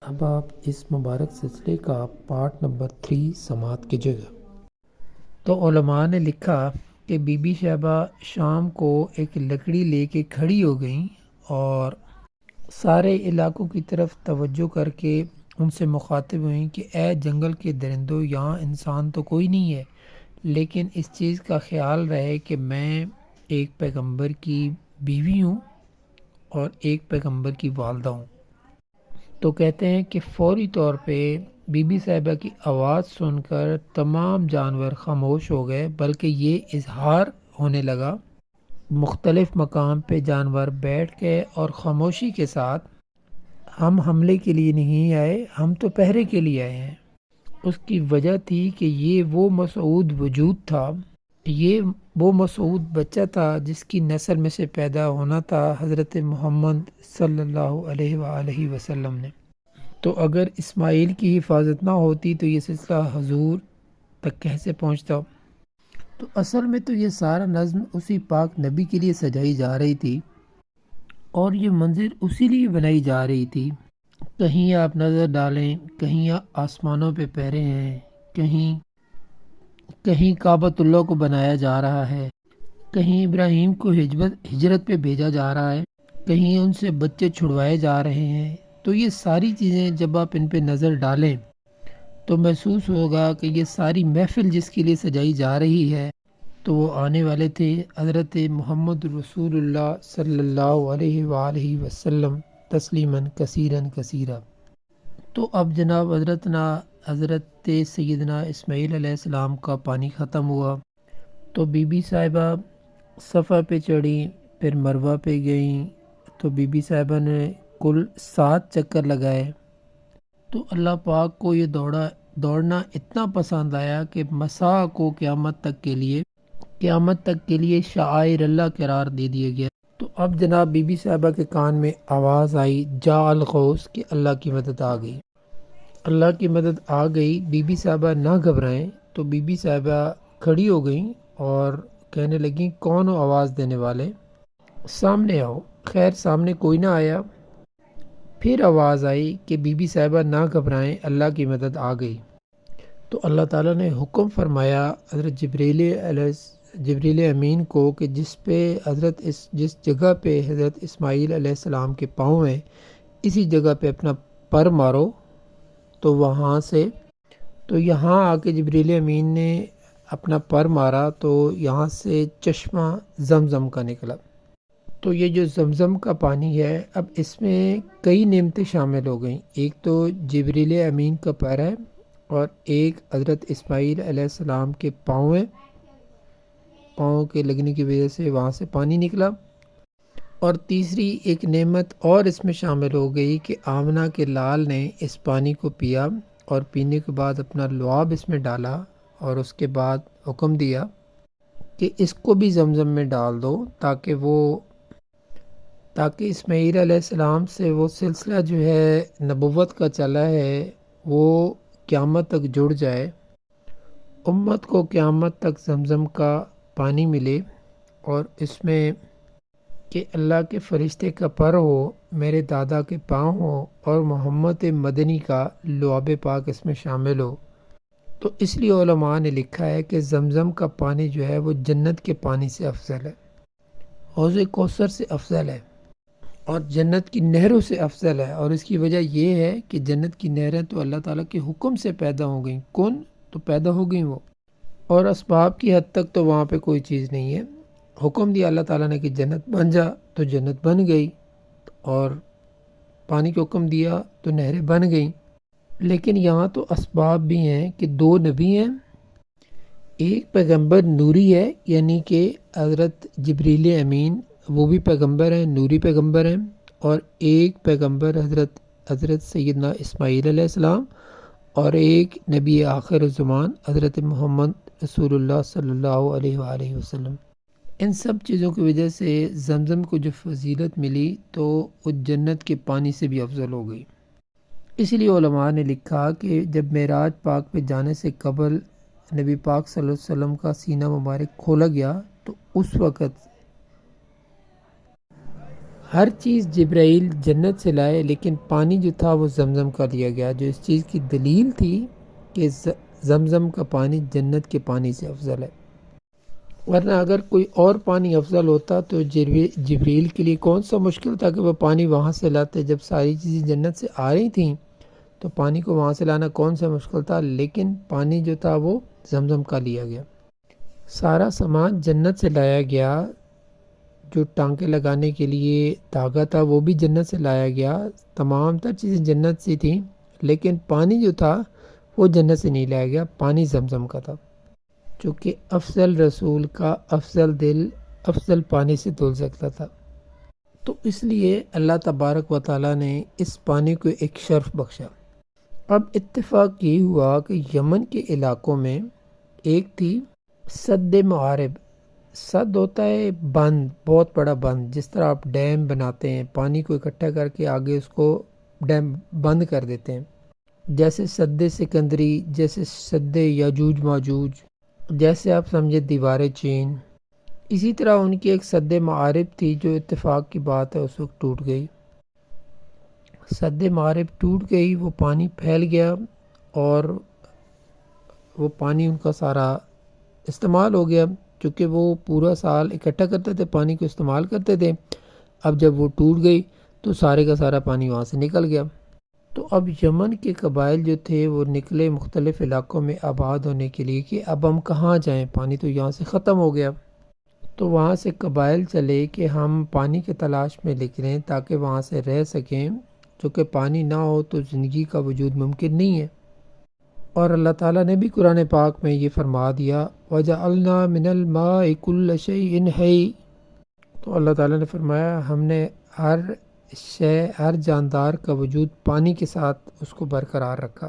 اب آپ اس مبارک سلسلے کا پارٹ نمبر 3 سماعت کیجیے گا۔ تو علماء نے لکھا کہ بی بی شیبہ شام کو ایک لکڑی لے کے کھڑی ہو گئیں اور سارے علاقوں کی طرف توجہ کر کے ان سے مخاطب ہوئیں کہ اے جنگل کے درندوں، یہاں انسان تو کوئی نہیں ہے، لیکن اس چیز کا خیال رہے کہ میں ایک پیغمبر کی بیوی ہوں اور ایک پیغمبر کی والدہ ہوں۔ تو کہتے ہیں کہ فوری طور پہ بی بی صاحبہ کی آواز سن کر تمام جانور خاموش ہو گئے، بلکہ یہ اظہار ہونے لگا، مختلف مقام پہ جانور بیٹھ گئے اور خاموشی کے ساتھ، ہم حملے کے لیے نہیں آئے، ہم تو پہرے کے لیے آئے ہیں۔ اس کی وجہ تھی کہ یہ وہ مسعود وجود تھا، یہ وہ مسعود بچہ تھا جس کی نسل میں سے پیدا ہونا تھا حضرت محمد صلی اللہ علیہ وآلہ وسلم نے۔ تو اگر اسماعیل کی حفاظت نہ ہوتی تو یہ سلسلہ حضور تک کیسے پہنچتا؟ تو اصل میں تو یہ سارا نظم اسی پاک نبی کے لیے سجائی جا رہی تھی اور یہ منظر اسی لیے بنائی جا رہی تھی۔ کہیں آپ نظر ڈالیں، کہیں آسمانوں پہ پہرے ہیں، کہیں کعبۃ اللہ کو بنایا جا رہا ہے، کہیں ابراہیم کو ہجرت پہ بھیجا جا رہا ہے، کہیں ان سے بچے چھڑوائے جا رہے ہیں۔ تو یہ ساری چیزیں جب آپ ان پہ نظر ڈالیں تو محسوس ہوگا کہ یہ ساری محفل جس کے لیے سجائی جا رہی ہے تو وہ آنے والے تھے حضرت محمد رسول اللہ صلی اللہ علیہ وآلہ وسلم تسلیماً کثیراً کثیرا۔ تو اب جناب حضرت سیدنا اسماعیل علیہ السلام کا پانی ختم ہوا تو بی بی صاحبہ صفا پہ چڑھی، پھر مروہ پہ گئیں، تو بی بی صاحبہ نے کل 7 چکر لگائے۔ تو اللہ پاک کو یہ دوڑنا اتنا پسند آیا کہ مساء کو قیامت تک کے لیے شعائر اللہ قرار دے دیا گیا۔ تو اب جناب بی بی صاحبہ کے کان میں آواز آئی جاء الغوث کہ اللہ کی مدد آ گئی، اللہ کی مدد آ گئی۔ بی بی صاحبہ نہ گھبرائیں، تو بی بی صاحبہ کھڑی ہو گئیں اور کہنے لگیں کون ہو آواز دینے والے، سامنے آؤ۔ خیر سامنے کوئی نہ آیا۔ پھر آواز آئی کہ بی بی صاحبہ نہ گھبرائیں، اللہ کی مدد آ گئی۔ تو اللہ تعالیٰ نے حکم فرمایا حضرت جبریل امین کو کہ جس جگہ پہ حضرت اسماعیل علیہ السلام کے پاؤں ہیں اسی جگہ پہ اپنا پر مارو۔ تو یہاں آ کے جبریل امین نے اپنا پر مارا تو یہاں سے چشمہ زمزم کا نکلا۔ تو یہ جو زمزم کا پانی ہے، اب اس میں کئی نعمتیں شامل ہو گئیں۔ ایک تو جبریل امین کا پر ہے اور ایک حضرت اسماعیل علیہ السلام کے پاؤں ہیں، پاؤں کے لگنے کی وجہ سے وہاں سے پانی نکلا۔ اور تیسری ایک نعمت اور اس میں شامل ہو گئی کہ آمنہ کے لال نے اس پانی کو پیا اور پینے کے بعد اپنا لعاب اس میں ڈالا اور اس کے بعد حکم دیا کہ اس کو بھی زمزم میں ڈال دو تاکہ اسماعیل علیہ السلام سے وہ سلسلہ جو ہے نبوت کا چلا ہے وہ قیامت تک جڑ جائے، امت کو قیامت تک زمزم کا پانی ملے، اور اس میں کہ اللہ کے فرشتے کا پر ہو، میرے دادا کے پاؤں ہو اور محمد مدنی کا لعاب پاک اس میں شامل ہو۔ تو اس لیے علماء نے لکھا ہے کہ زمزم کا پانی جو ہے وہ جنت کے پانی سے افضل ہے، حوض کوثر سے افضل ہے اور جنت کی نہروں سے افضل ہے۔ اور اس کی وجہ یہ ہے کہ جنت کی نہریں تو اللہ تعالیٰ کے حکم سے پیدا ہو گئیں، کن تو پیدا ہو گئیں وہ، اور اسباب کی حد تک تو وہاں پہ کوئی چیز نہیں ہے۔ حکم دیا اللہ تعالیٰ نے کہ جنت بن جا تو جنت بن گئی، اور پانی کو حکم دیا تو نہریں بن گئیں۔ لیکن یہاں تو اسباب بھی ہیں کہ 2 نبی ہیں، ایک پیغمبر نوری ہے یعنی کہ حضرت جبریل امین، وہ بھی پیغمبر ہیں، نوری پیغمبر ہیں، اور ایک پیغمبر حضرت سیدنا اسماعیل علیہ السلام، اور ایک نبی آخر الزمان حضرت محمد رسول اللہ صلی اللہ علیہ وآلہ وسلم۔ ان سب چیزوں کی وجہ سے زمزم کو جو فضیلت ملی تو وہ جنت کے پانی سے بھی افضل ہو گئی۔ اس لیے علماء نے لکھا کہ جب معراج پاک پہ جانے سے قبل نبی پاک صلی اللہ علیہ وسلم کا سینہ مبارک کھولا گیا تو اس وقت ہر چیز جبرائیل جنت سے لائے، لیکن پانی جو تھا وہ زمزم کا لیا گیا، جو اس چیز کی دلیل تھی کہ زمزم کا پانی جنت کے پانی سے افضل ہے۔ ورنہ اگر کوئی اور پانی افضل ہوتا تو جبریل کے لیے کون سا مشکل تھا کہ وہ پانی وہاں سے لاتے، جب ساری چیزیں جنت سے آ رہی تھیں تو پانی کو وہاں سے لانا کون سا مشکل تھا، لیکن پانی جو تھا وہ زمزم کا لیا گیا۔ سارا سامان جنت سے لایا گیا، جو ٹانکے لگانے کے لیے دھاگا تھا وہ بھی جنت سے لایا گیا، تمام تر چیزیں جنت سے تھیں، لیکن پانی جو تھا وہ جنت سے نہیں لایا گیا، پانی زمزم کا تھا، چونکہ افضل رسول کا افضل دل افضل پانی سے دھل سکتا تھا۔ تو اس لیے اللہ تبارک و تعالیٰ نے اس پانی کو ایک شرف بخشا۔ اب اتفاق یہ ہوا کہ یمن کے علاقوں میں ایک تھی سد معارب۔ سد ہوتا ہے بند، بہت بڑا بند، جس طرح آپ ڈیم بناتے ہیں، پانی کو اکٹھا کر کے آگے اس کو ڈیم بند کر دیتے ہیں، جیسے سد سکندری، جیسے سد یاجوج ماجوج، جیسے آپ سمجھے دیوار چین۔ اسی طرح ان کی ایک سد معارب تھی جو اتفاق کی بات ہے اس وقت ٹوٹ گئی۔ سد معارب ٹوٹ گئی، وہ پانی پھیل گیا اور وہ پانی ان کا سارا استعمال ہو گیا، چونکہ وہ پورا سال اکٹھا کرتے تھے، پانی کو استعمال کرتے تھے۔ اب جب وہ ٹوٹ گئی تو سارے کا سارا پانی وہاں سے نکل گیا۔ تو اب یمن کے قبائل جو تھے وہ نکلے مختلف علاقوں میں آباد ہونے کے لیے کہ اب ہم کہاں جائیں، پانی تو یہاں سے ختم ہو گیا۔ تو وہاں سے قبائل چلے کہ ہم پانی کی تلاش میں نکلیں تاکہ وہاں سے رہ سکیں، چونکہ پانی نہ ہو تو زندگی کا وجود ممکن نہیں ہے۔ اور اللہ تعالیٰ نے بھی قرآن پاک میں یہ فرما دیا وَجَعَلْنَا مِنَ الْمَاءِ كُلَّ شَيْءٍ حَيٍّ، تو اللہ تعالیٰ نے فرمایا ہم نے ہر ہر جاندار کا وجود پانی کے ساتھ اس کو برقرار رکھا،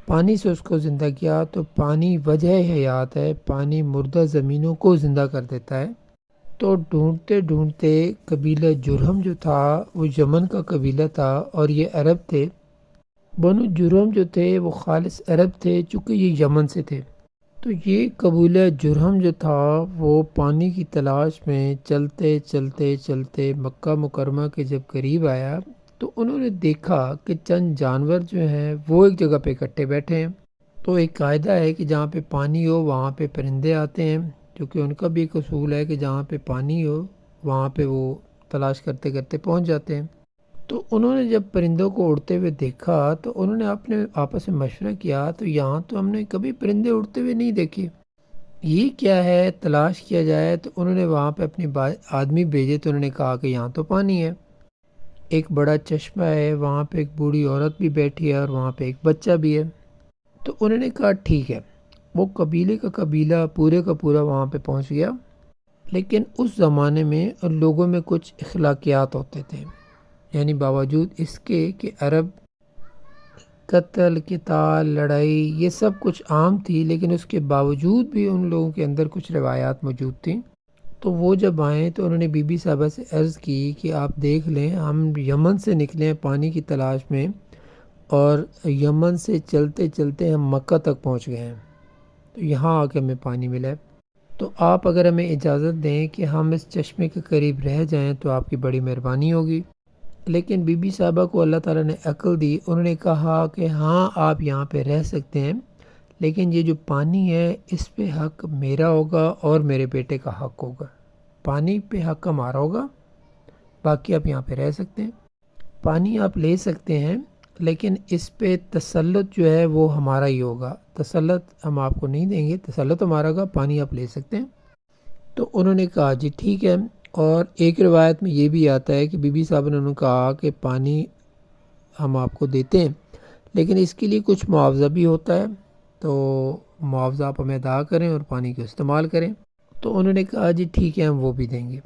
پانی سے اس کو زندہ کیا۔ تو پانی وجہ حیات ہے، پانی مردہ زمینوں کو زندہ کر دیتا ہے۔ تو ڈھونڈتے ڈھونڈتے قبیلہ جرہم جو تھا وہ یمن کا قبیلہ تھا اور یہ عرب تھے۔ بنو جرہم جو تھے وہ خالص عرب تھے، چونکہ یہ یمن سے تھے۔ تو یہ قبیلہ جرہم جو تھا وہ پانی کی تلاش میں چلتے چلتے چلتے مکہ مکرمہ کے جب قریب آیا تو انہوں نے دیکھا کہ چند جانور جو ہیں وہ ایک جگہ پہ اکٹھے بیٹھے ہیں۔ تو ایک قاعدہ ہے کہ جہاں پہ پانی ہو وہاں پہ پرندے آتے ہیں، کیونکہ ان کا بھی ایک اصول ہے کہ جہاں پہ پانی ہو وہاں پہ وہ تلاش کرتے کرتے پہنچ جاتے ہیں۔ تو انہوں نے جب پرندوں کو اڑتے ہوئے دیکھا تو انہوں نے اپنے آپس میں مشورہ کیا، تو یہاں تو ہم نے کبھی پرندے اڑتے ہوئے نہیں دیکھے، یہ کیا ہے، تلاش کیا جائے۔ تو انہوں نے وہاں پہ اپنے آدمی بھیجے، تو انہوں نے کہا کہ یہاں تو پانی ہے، ایک بڑا چشمہ ہے، وہاں پہ ایک بوڑھی عورت بھی بیٹھی ہے اور وہاں پہ ایک بچہ بھی ہے۔ تو انہوں نے کہا ٹھیک ہے، وہ قبیلے کا قبیلہ پورے کا پورا وہاں پہ پہنچ گیا۔ لیکن اس زمانے میں ان لوگوں میں کچھ اخلاقیات ہوتے تھے، یعنی باوجود اس کے کہ عرب قتل قتال لڑائی یہ سب کچھ عام تھی، لیکن اس کے باوجود بھی ان لوگوں کے اندر کچھ روایات موجود تھیں۔ تو وہ جب آئیں تو انہوں نے بی بی صاحبہ سے عرض کی کہ آپ دیکھ لیں ہم یمن سے نکلے ہیں پانی کی تلاش میں، اور یمن سے چلتے چلتے ہم مکہ تک پہنچ گئے ہیں، تو یہاں آ کے ہمیں پانی ملا ہے، تو آپ اگر ہمیں اجازت دیں کہ ہم اس چشمے کے قریب رہ جائیں تو آپ کی بڑی مہربانی ہوگی۔ لیکن بی بی صاحبہ کو اللہ تعالیٰ نے عقل دی، انہوں نے کہا کہ ہاں آپ یہاں پہ رہ سکتے ہیں، لیکن یہ جو پانی ہے اس پہ حق میرا ہوگا اور میرے بیٹے کا حق ہوگا، پانی پہ حق ہمارا ہوگا، باقی آپ یہاں پہ رہ سکتے ہیں، پانی آپ لے سکتے ہیں، لیکن اس پہ تسلط جو ہے وہ ہمارا ہی ہوگا، تسلط ہم آپ کو نہیں دیں گے، تسلط ہمارا ہوگا، پانی آپ لے سکتے ہیں۔ تو انہوں نے کہا جی ٹھیک ہے۔ اور ایک روایت میں یہ بھی آتا ہے کہ بی بی صاحب نے انہوں نے کہا کہ پانی ہم آپ کو دیتے ہیں، لیکن اس کے لیے کچھ معاوضہ بھی ہوتا ہے، تو معاوضہ آپ ہمیں ادا کریں اور پانی کو استعمال کریں۔ تو انہوں نے کہا جی ٹھیک ہے ہم وہ بھی دیں گے۔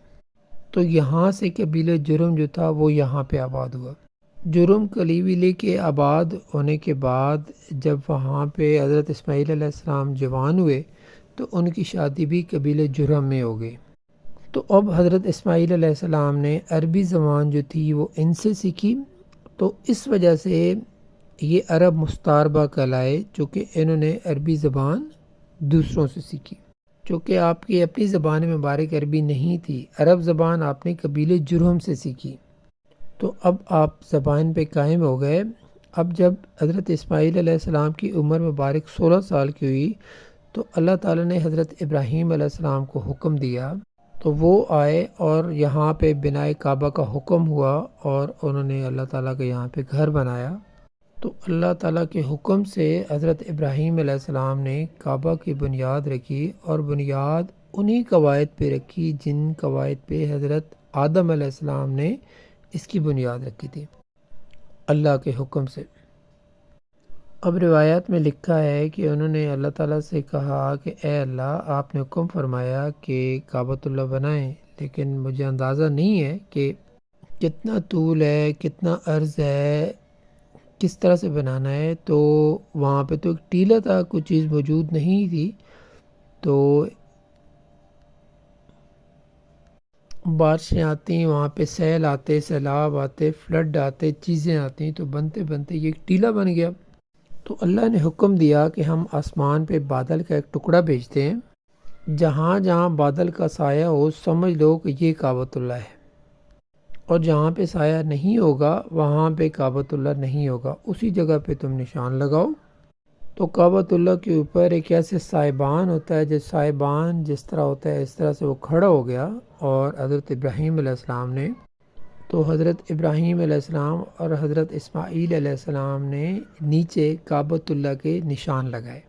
تو یہاں سے قبیلہ جرم جو تھا وہ یہاں پہ آباد ہوا۔ جرم قبیلے کے آباد ہونے کے بعد جب وہاں پہ حضرت اسماعیل علیہ السلام جوان ہوئے تو ان کی شادی بھی قبیلہ جرم میں ہو گئی۔ تو اب حضرت اسماعیل علیہ السلام نے عربی زبان جو تھی وہ ان سے سیکھی، تو اس وجہ سے یہ عرب مستعربہ کہلائے، چونکہ انہوں نے عربی زبان دوسروں سے سیکھی۔ چونکہ آپ کی اپنی زبان مبارک عربی نہیں تھی، عرب زبان آپ نے قبیلے جرہم سے سیکھی، تو اب آپ زبان پہ قائم ہو گئے۔ اب جب حضرت اسماعیل علیہ السلام کی عمر مبارک 16 سال کی ہوئی تو اللہ تعالیٰ نے حضرت ابراہیم علیہ السلام کو حکم دیا، تو وہ آئے اور یہاں پہ بنائے کعبہ کا حکم ہوا اور انہوں نے اللہ تعالیٰ کے یہاں پہ گھر بنایا۔ تو اللہ تعالیٰ کے حکم سے حضرت ابراہیم علیہ السلام نے کعبہ کی بنیاد رکھی، اور بنیاد انہی قواعد پہ رکھی جن قواعد پہ حضرت آدم علیہ السلام نے اس کی بنیاد رکھی تھی اللہ کے حکم سے۔ اب روایات میں لکھا ہے کہ انہوں نے اللہ تعالیٰ سے کہا کہ اے اللہ، آپ نے حکم فرمایا کہ کعبۃ اللہ بنائیں، لیکن مجھے اندازہ نہیں ہے کہ کتنا طول ہے، کتنا عرض ہے، کس طرح سے بنانا ہے۔ تو وہاں پہ تو ایک ٹیلہ تھا، کوئی چیز موجود نہیں تھی، تو بارشیں آتی، وہاں پہ سیل آتے، سیلاب آتے، فلڈ آتے، چیزیں آتی، تو بنتے بنتے یہ ایک ٹیلہ بن گیا۔ تو اللہ نے حکم دیا کہ ہم آسمان پہ بادل کا ایک ٹکڑا بھیجتے ہیں، جہاں جہاں بادل کا سایہ ہو سمجھ لو کہ یہ کعبۃ اللہ ہے، اور جہاں پہ سایہ نہیں ہوگا وہاں پہ کعبۃ اللہ نہیں ہوگا، اسی جگہ پہ تم نشان لگاؤ۔ تو کعبۃ اللہ کے اوپر ایک ایسے سائبان ہوتا ہے، سائبان جس طرح ہوتا ہے اس طرح سے وہ کھڑا ہو گیا، اور حضرت ابراہیم علیہ السلام نے، تو حضرت ابراہیم علیہ السلام اور حضرت اسماعیل علیہ السلام نے نیچے کعبۃ اللہ کے نشان لگائے۔